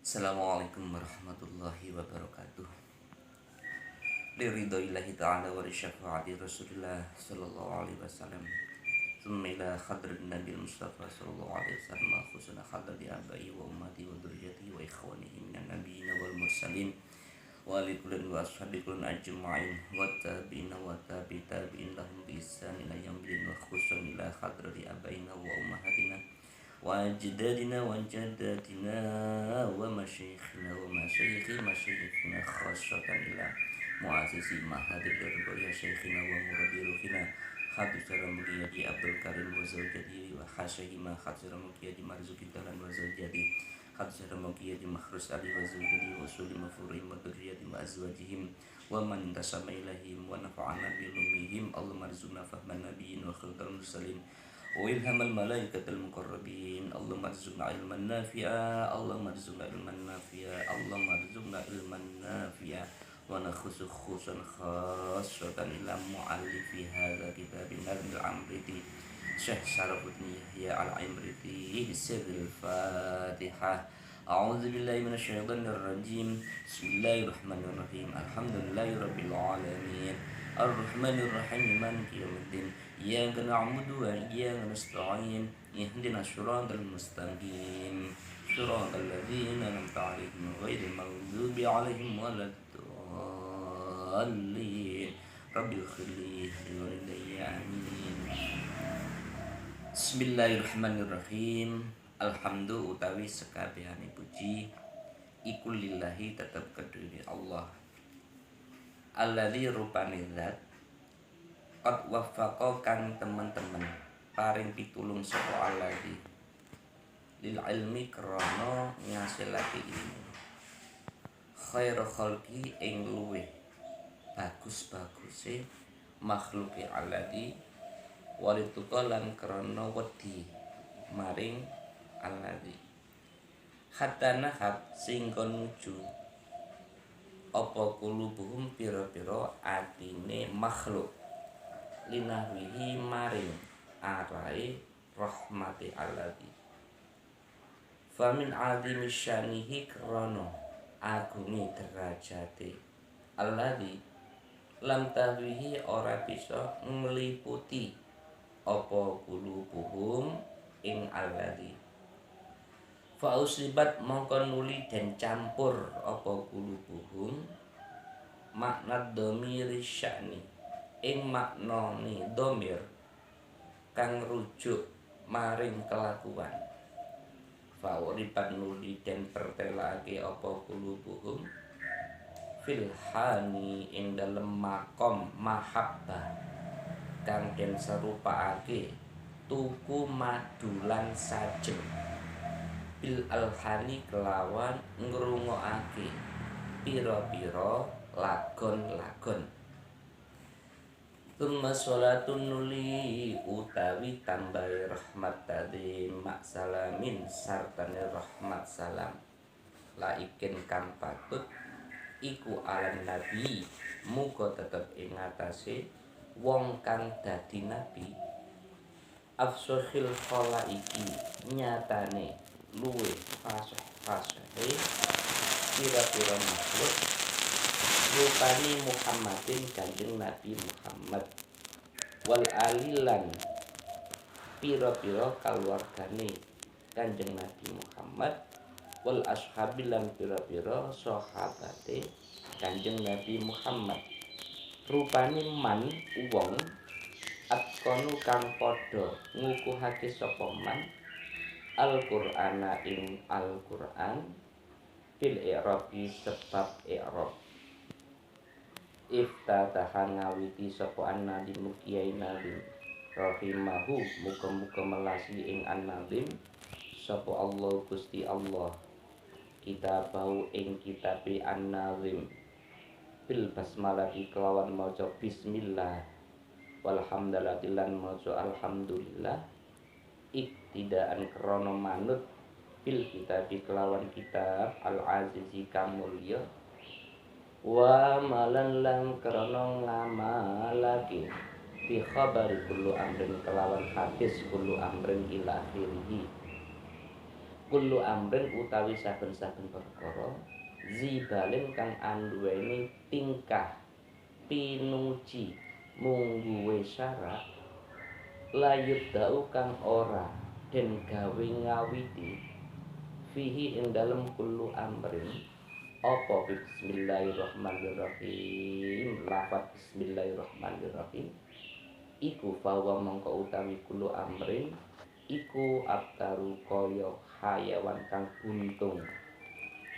Assalamualaikum warahmatullahi wabarakatuh. Liridhoillahi ta'ala wa risyafaati Rasulullah sallallahu alaihi wasallam. Thumma ila khadrin Nabi Mustafa sallallahu alaihi wasallam khusuna khadri abai wa ummati wa dhurriyyati wa ikhwanihi minan nabiyyin wal mursalin wa ali kullin wa ashabi kullin ajma'in wa tabi'ina wa tabi'in lahum bi ihsan ila yaumil wa khusun ila khadri abaina wa ummahatina وأجدادنا وجداتنا ومشايخنا ومشايخ مشايخنا خاصة إلى مؤسسي معهد الرضا يا شيخنا ومربي روحنا خادم رمضية عبد الكريم وزوجته وحاشهما خادم رمضية مرزوق الدلال وزوجته خادم رمضية مخرس علي وزوجته وصول مفروهم وذرية وأزواجهم ومن انتسب إليهم ونفعنا بعلومهم اللهم ارزقنا فهم النبيين وخلق المرسلين وإلهام الملائكة المقربين اللهم ارزقنا علما نافعا اللهم ارزقنا علما نافعا اللهم ارزقنا علما نافعا ونخص خصوصا خاصة إلى مؤلف هذا كتاب نرم العمريتي شيخ شرف الدين يحيى العمريتي سر الفاتحة أعوذ بالله من الشيطان الرجيم بسم الله الرحمن الرحيم الحمد لله رب العالمين الرحمن الرحيم مالك يوم الدين إياك نعبد وإياك نستعين اهدنا الصراط المستقيم صراط الذين أنعمت عليهم غير المغضوب عليهم ولا الضالين رب اغفر لي ولوالدي آمين. Bismillahirrahmanirrahim. Alhamdulillah utawi sekabehane puji iku lillahi tetep kedue Allah. Alladzi rupane zat qad waffaqa kang temen-temen paring pitulung sapa alladzi lil ilmi krana ngasilake ilmu khairu khalqi ing luweh bagus-baguse makhluke alladzi walituka lan krana wedi maring alladzi hatta nahat sing kon nuju apa kulubuhum pira-pira atine makhluk linahwihi maring arai rahmati alladzi famin azimi syanihi krana agungi derajate alladzi lam tahwihi ora bisa ngliputi apa kulubuhum ing alladzi fa usibat mongko nuli den campur apa kulubuhum makna dhamiri sya'ni ing maknane dhamir kang rujuk maring kelakuan fa uribat nuli den pertelake apa kulubuhum fil hani ing dalem makom mahabbah kang den serupaake tuku madulan sajeng bil alhani kelawan ngrungokake pira-pira lagon-lagon. Tumma sholatun nuli utawi tambahi rahmat tadi mak salamin sartane rahmat salam laikin kang patut iku alan nabi muga tetep ing atase wong kang dadi nabi afsohil khalaiki nyatane luwe fasih pira-pira makhluk rupani Muhammadin kanjeng Nabi Muhammad wal alilan pira-pira kaluargane kanjeng Nabi Muhammad wal ashabilan pira-pira sahabate kanjeng Nabi Muhammad rupani man wong atqanu kang padha ngukuhake sapa man Al-Qur'ana ing Al-Qur'an bil i'rabi sebab i'rab iftatahan ngawiti sapa an-nadim kiai nadim rahimahu muga-muga melasi ing an-nadim sapa Allah Gusti Allah kita bau ing kitabe an-nazim bil basmalah kelawan maca bismillah walhamdulillah lan maca alhamdulillah iktidaan krana manut bil kitab kelawan kitab al-azizi kamulya wa malan lan krana ngamalake bi khabari kullu amrin kelawan hadis kullu amrin ila akhirih kullu amrin utawi saben-saben perkara zibalin kang anduweni tingkah pinuci mungguwe syarat layut dau kang ora den gawe ngawiti fihi ing dalem kullu amrin apa bismillahirrahmanirrahim lafaz bismillahirrahmanirrahim iku fawa mongko utawi kullu amrin iku abtaru kaya hayawan kang buntung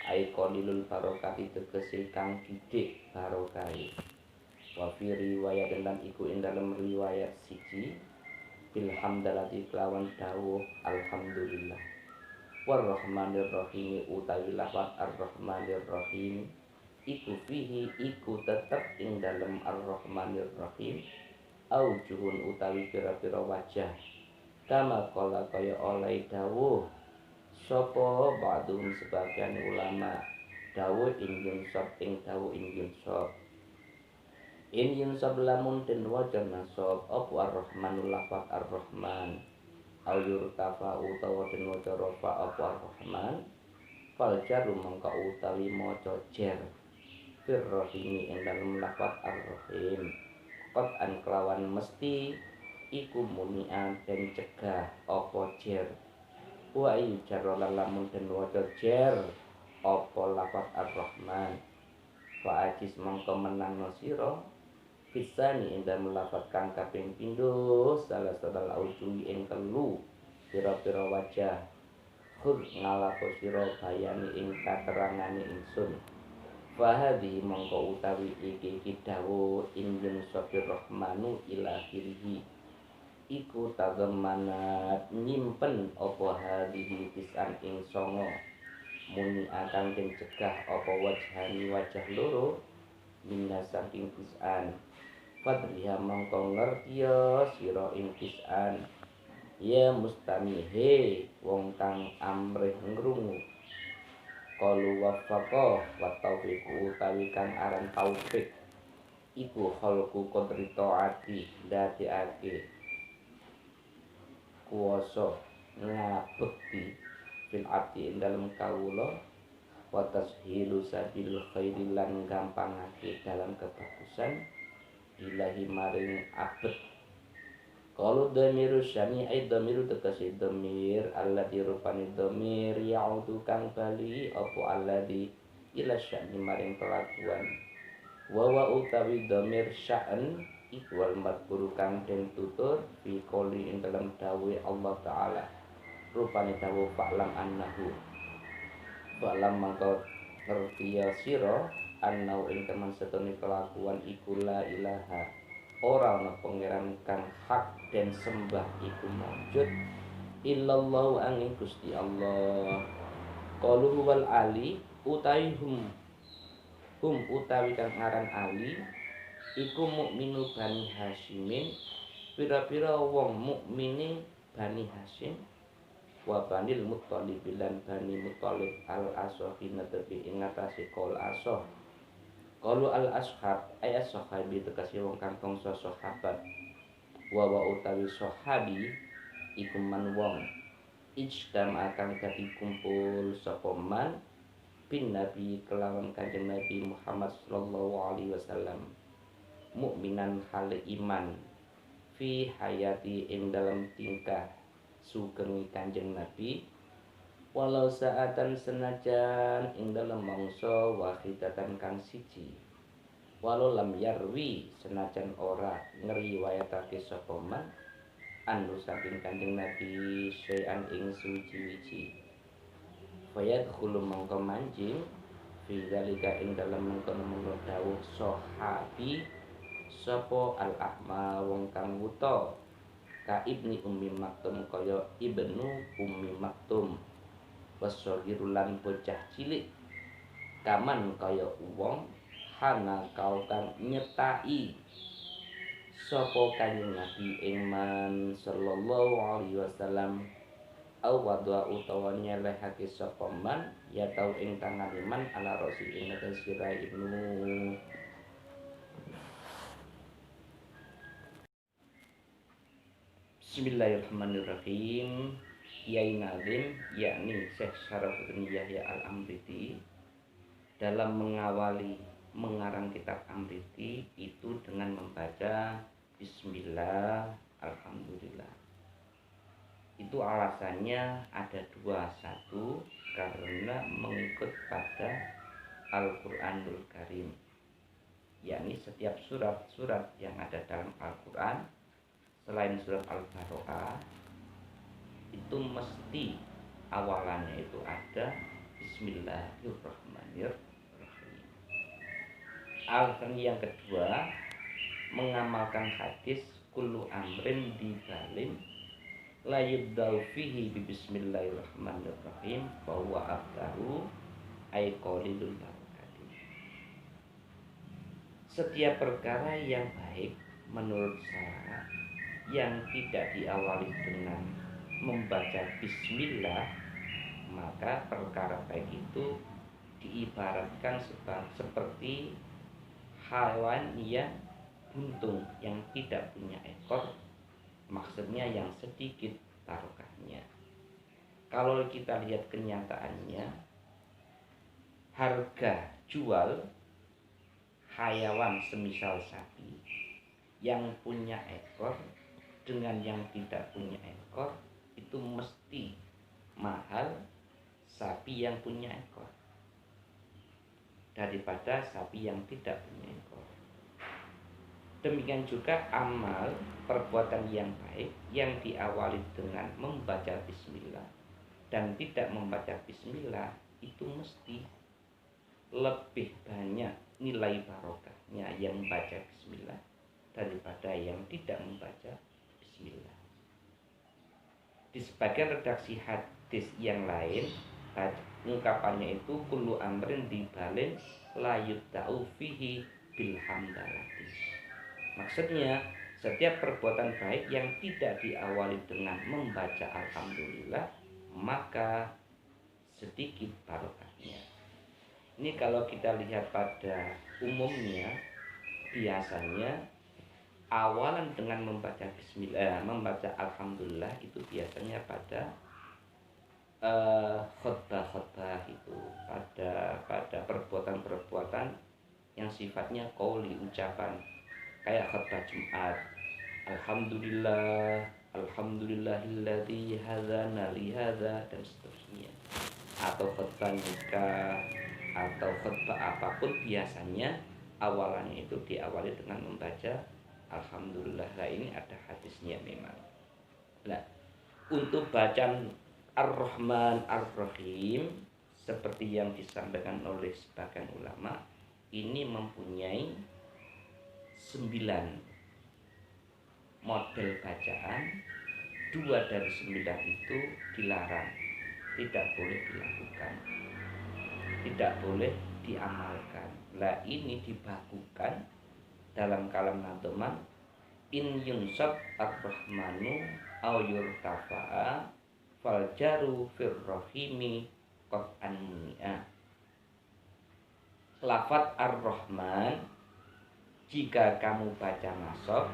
ai qalilul barokati tegese kang didik barokahe wa fi riwayat lan iku ing dalem riwayat siji bilhamdalati kelawan dawuh alhamdulillah warrahmanir rahim utawi lafaz arrahmanir rahim iku fihi iku tetep ing dalem arrahmanir rahim aujuhun utawi pira-pira wajah kama kala kaya oleh dawuh sapa ba'dhum sebagian ulama dawuh injun sop ing dawuh injun sop in lamun den waca nasab apa ar-rahmanul lafaz ar-rahman au yurtafa utawa den waca rafa apa ar-rahman fal jaru mangka utawi maca jar fir rahimi ing dalem lafaz ar-rahim qad an kelawan mesti iku munian den cegah apa jar wa ayu jarra lamun den waca jar apa lafaz ar-rahman fa ajis mangka menangno sira pisani indah melafat kang kaping pindho salah sadal aujuwi ing telu pira-pira wajah khud ngalapo sira bayani ing katerangane ingsun fahadi mongko utawi iki dawuh injun sopir rahmanu ila akhirih iku tagemanat nyimpen apa hadihi pisan ing songo muni akan den cegah apa wajhani wajah loro minna saking pisan Fadriha mongko ngertiya sira ing pisan ya mustamihe wong kang amrih ngrungu qalu wafaqa wa taufiq utawi kang aran taufik iku khalqu qadri taati dadekake kuwasa ngabekti fil abdi ing dalem kawula wa tashilu sabil khairi lan gampangake dalam kebagusan ilahi maring abet kalau dhamiru syani ay dhamiru tegese dhamir alladhi rupani dhamir ya'udu kang bali apa alladhi ila syani maring kelakuan wa utawi dhamir sya'an iku wal madhkuru kang den tutur fi qouli ing dalam dawuh Allah taala rupane dawuh fa'lam annahu fa'lam mangko ngerti sira annau ing teman setune kelakuan iku la ilaha ora ana pangeran kang hak den sembah iku maujud illallahu angin Gusti Allah qalu wal ali utawi hum utawi kang aran ali iku mukminu Bani Hasyimin pira-pira wong mukmine Bani Hasyim wa Banil Muttalib lan Bani Muttalib al-Asofi netepi ing ngatasi kol asoh qalu al-ashab ay as-sahabi tegese wong kang bangsa sahabat wa utawi sahabi iku man wong ijtam akan dadi kumpul sapa man bin nabi kelawan kanjeng Nabi Muhammad sallallahu alaihi wasallam mukminan hal iman fi hayati ing dalam tingkah sugeng kanjeng Nabi walau saatan senajan ing dalam mangsa wahidatan kang siji walau lam yarwi senajan ora ngriwayatake sapa man anu saking kanjeng Nabi sayan ing suci-wici fayadkhulu mangka manjing fi zalika ing dalam mengkono-mengkono dawuh sahabi sapa al-ahma wong kang wuta ka ibni ummi maktum kaya ibnu ummi maktum wasogiru lan bocah cilik kaman kaya wong hana kau kang nyetai sapa kanjeng Nabi ing man sallallahu alaihi wasallam au wadwa utawa nyelehake sapa man ya tau ing tangan man ala rosi ing sira ibnu Bismillahirrahmanirrahim Kiai Nazim yakni Syekh Syarafuddin Yahya Al-Amriti dalam mengawali mengarang kitab Amriti itu dengan membaca Bismillah, Alhamdulillah. Itu alasannya ada dua. Satu, karena mengikut pada Al-Quranul Karim, yakni setiap surat-surat yang ada dalam Al-Quran selain surat Al-Baqarah itu mesti awalannya itu ada Bismillahirrahmanirrahim. Alasan yang kedua, mengamalkan hadis kullu amrin dibalin la yubda'u fihi bi bismillahirrahmanirrahim bahwa abdahu ay qalilul barakati. Setiap perkara yang baik menurut saya yang tidak diawali dengan membaca bismillah, maka perkara baik itu diibaratkan seperti hewan yang buntung yang tidak punya ekor, maksudnya yang sedikit barokahnya. Kalau kita lihat kenyataannya, harga jual hayawan semisal sapi yang punya ekor dengan yang tidak punya ekor itu mesti mahal sapi yang punya ekor daripada sapi yang tidak punya ekor. Demikian juga amal perbuatan yang baik yang diawali dengan membaca bismillah dan tidak membaca bismillah itu mesti lebih banyak nilai barokahnya yang membaca bismillah daripada yang tidak membaca bismillah. Di sebagian redaksi hadis yang lain ungkapannya itu kullu amrin dibalin la yubda'u fihi bilhamdalati. Maksudnya setiap perbuatan baik yang tidak diawali dengan membaca alhamdulillah maka sedikit barokahnya. Ini kalau kita lihat pada umumnya biasanya awalan dengan membaca bismillah, membaca alhamdulillah itu biasanya pada khutbah-khutbah itu, pada perbuatan-perbuatan yang sifatnya qauli, ucapan, kayak khutbah Jumat, alhamdulillah, alhamdulillahilladzi hadzana li hadza dan seterusnya, atau khutbah nikah atau khutbah apapun biasanya awalannya itu diawali dengan membaca alhamdulillah. Nah, ini ada hadisnya memang. Nah, untuk bacaan Ar-Rahman Ar-Rahim seperti yang disampaikan oleh sebagian ulama, ini mempunyai 9 model bacaan. 2 dari 9 itu dilarang, tidak boleh dilakukan, tidak boleh diamalkan. Lah ini dibakukan dalam kalam nadoman in yunsab ar-rahmanu au yurtafa'a faljaru firrohimi qat'an muni'a. Lafaz ar-rahman jika kamu baca nasab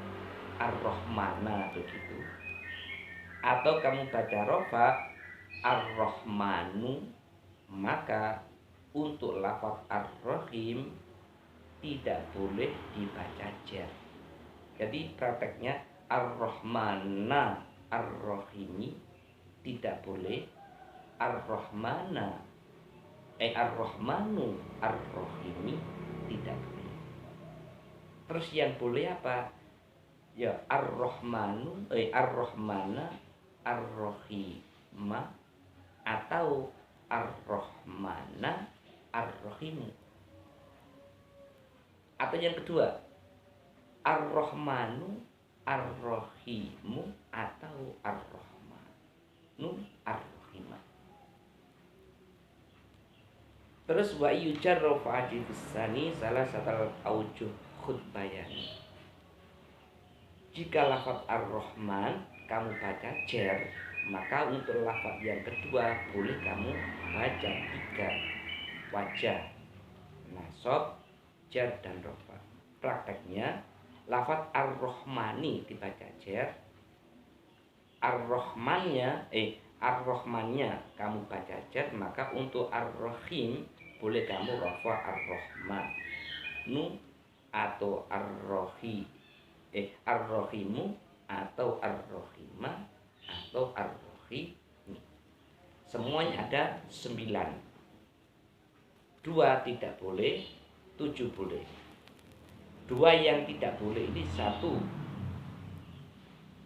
ar-rahmana begitu, atau kamu baca rofa ar-rahmanu, maka untuk lafaz ar-rahim tidak boleh dibaca jar. Jadi prakteknya ar-rahmana ar-rahimi tidak boleh, ar-rahmana ar-rahmanu ar-rahimi tidak boleh. Terus yang boleh apa? Ya ar-rahmanu ar-rahmana ar-rahima atau ar-rahmana ar-rahimu. Atau yang kedua, ar-rahmanu ar-rahimu atau ar-rahmanu ar-rahimah. Terus wa yujarru fa'ati tsani salah satu aujuh khutbayani. Jika lafaz ar-rahman kamu baca jar, maka untuk lafaz yang kedua boleh kamu baca 3 wajah, nasab, jar dan rofa. Prakteknya lafaz ar-rahmani dibaca jar, ar-rahmannya Ar-Rahmannya kamu baca jar, maka untuk Ar-Rahim boleh kamu rafa Ar-Rahman nu atau Ar-Rahimu atau Ar-Rahimah atau Ar-Rahimi. Semuanya ada 9. 2 tidak boleh, 7 boleh. 2 yang tidak boleh ini 1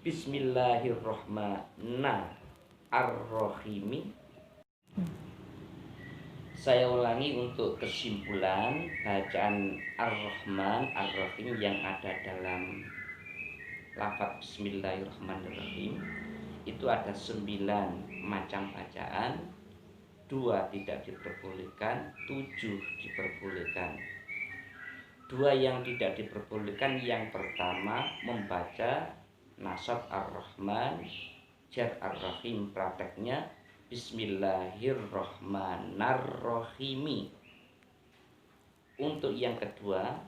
Bismillahirrahmanirrahim. Saya ulangi untuk kesimpulan bacaan Ar-Rahman Ar-Rahim yang ada dalam lafaz Bismillahirrahmanirrahim itu ada 9 macam bacaan. 2 tidak diperbolehkan, 7 diperbolehkan. 2 yang tidak diperbolehkan, yang pertama membaca nasab Ar-Rahman jar Ar-Rahim, prakteknya Bismillahirrahmanirrahim. Untuk yang kedua,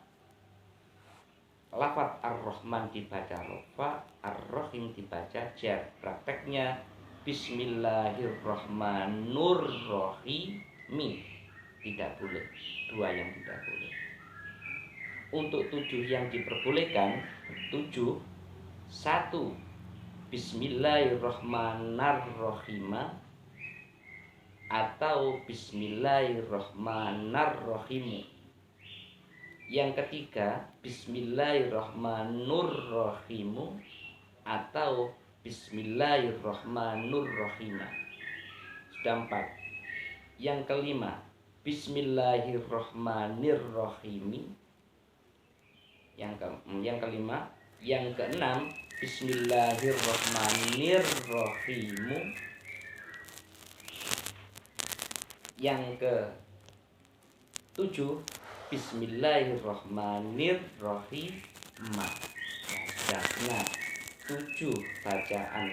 lafaz Ar-Rahman dibaca rafa, Ar-Rahim dibaca jar, prakteknya Bismillahirrahmanirrahim. Tidak boleh, 2 yang tidak boleh. Untuk 7 yang diperbolehkan, 7 1 Bismillahirrahmanirrahim atau Bismillahirrahmanirrahim. Yang ketiga Bismillahirrahmanirrahim atau Bismillahirrahmanirrahim. Sudah 4. Yang kelima Bismillahirrahmanirrahim. Yang kelima. Yang keenam Bismillahirrahmanirrahim. Yang ke-7 Bismillahirrahmanirrahim. Nah, 7 bacaan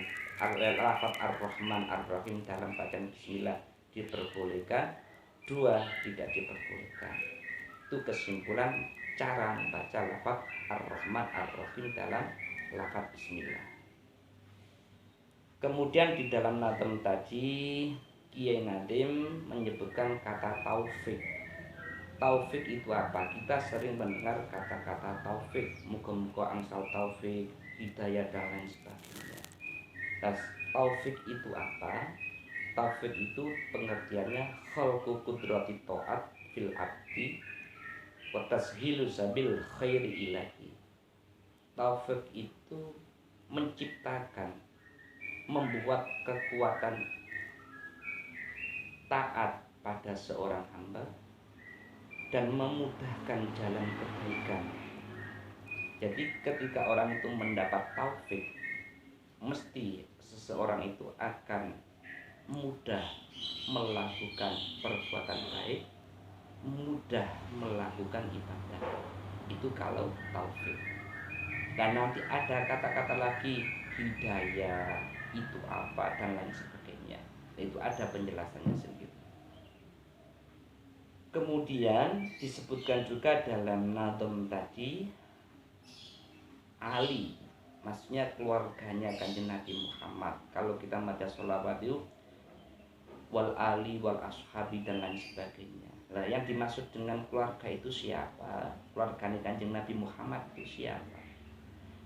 lafaz Ar-Rahman Ar-Rahim dalam bacaan Bismillah diperbolehkan, 2 tidak diperbolehkan. Itu kesimpulan cara membaca lafaz Ar-Rahman Ar-Rahim dalam lafaz Bismillah. Kemudian di dalam nazm tadi Kiai Nadim menyebutkan kata taufik. Taufik itu apa? Kita sering mendengar kata-kata taufik, muga-muga angsal taufik, hidayah dan lain sebagainya. Nah, taufik itu apa? Taufik itu pengertiannya khalqu qudrati ta'at fil abdi wa tashilu sabil khairi ilahi. Taufik itu menciptakan, membuat kekuatan taat pada seorang hamba dan memudahkan jalan kebaikan. Jadi ketika orang itu mendapat taufik, mesti seseorang itu akan mudah melakukan perbuatan baik, mudah melakukan ibadah. Itu kalau taufik. Dan nanti ada kata-kata lagi, hidayah itu apa dan lain sebagainya. Itu ada penjelasannya sendiri. Kemudian disebutkan juga dalam nazm tadi Ali, maksudnya keluarganya Kanjeng Nabi Muhammad. Kalau kita baca sholawat itu wal ali wal ashabi dan lain sebagainya. Nah, yang dimaksud dengan keluarga itu siapa? Keluarganya Kanjeng Nabi Muhammad itu siapa?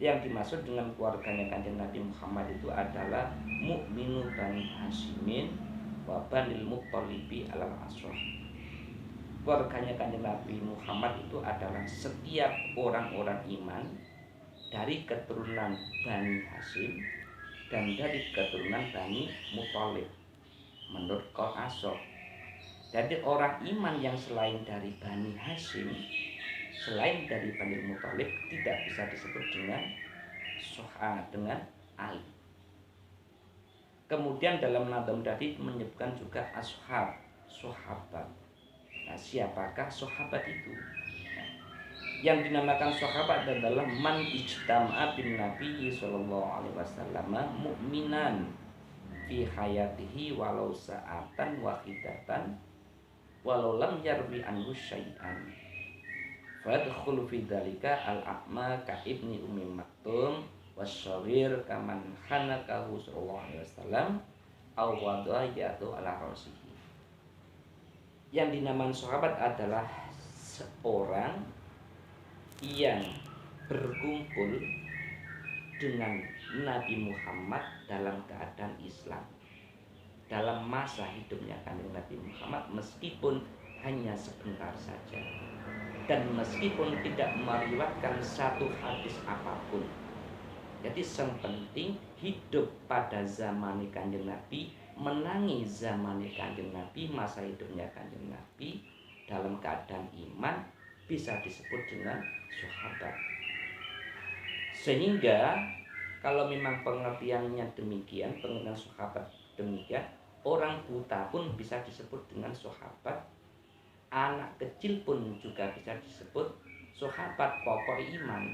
Yang dimaksud dengan keluarganya Kanjeng Nabi Muhammad itu adalah mukminu bani Hashimin wa banil Muttalibi alal asrah. Keluarganya Kanjeng Nabi Muhammad itu adalah setiap orang-orang iman dari keturunan Bani Hashim dan dari keturunan Bani Muthalib menurut Qaul Ashab. Jadi orang iman yang selain dari Bani Hashim, selain dari Bani Muthalib, tidak bisa disebut dengan dengan Ali. Kemudian dalam nazm tadi menyebutkan juga ashab, sahabat. Nah, siapakah sahabat itu? Yang dinamakan sahabat adalah man ijtama'a bin Nabi sallallahu alaihi wasallam mu'minan fi hayatihi walau sa'atan wahidatan walau lam yarwi anhu syai'an fadkhulu fi dzalika al-a'ma ka ibni ummi maktum wasyawir kaman hanakahu sallallahu alaihi wasallam aw wada'a ya'du ala rasihi. Yang dinamakan sahabat adalah seorang yang berkumpul dengan Nabi Muhammad dalam keadaan Islam, dalam masa hidupnya kanjeng Nabi Muhammad, meskipun hanya sebentar saja, dan meskipun tidak meriwayatkan satu hadis apapun. Jadi yang penting hidup pada zaman kanjeng Nabi, menangi zaman kanjeng Nabi, masa hidupnya kanjeng Nabi dalam keadaan iman, bisa disebut dengan sahabat. Sehingga kalau memang pengertiannya demikian, pengertian sahabat demikian, orang buta pun bisa disebut dengan sahabat, anak kecil pun juga bisa disebut sahabat. Pokok iman,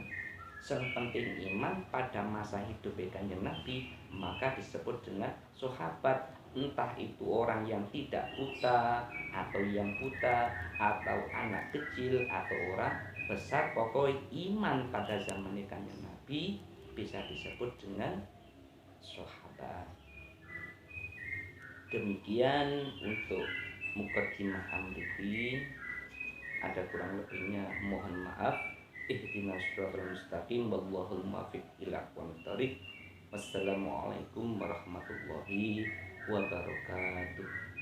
yang penting iman pada masa hidup kanjeng Nabi, maka disebut dengan sahabat. Entah itu orang yang tidak buta, atau yang buta, atau anak kecil, atau orang besar, pokoknya iman pada zaman kanjeng Nabi bisa disebut dengan sahabat. Demikian untuk mukaddimah amrihi. Ada kurang lebihnya mohon maaf. Ihdinas siratal mustaqim wallahul muwaffiq ila aqwamit thoriq. Wassalamualaikum warahmatullahi wabarakatuh.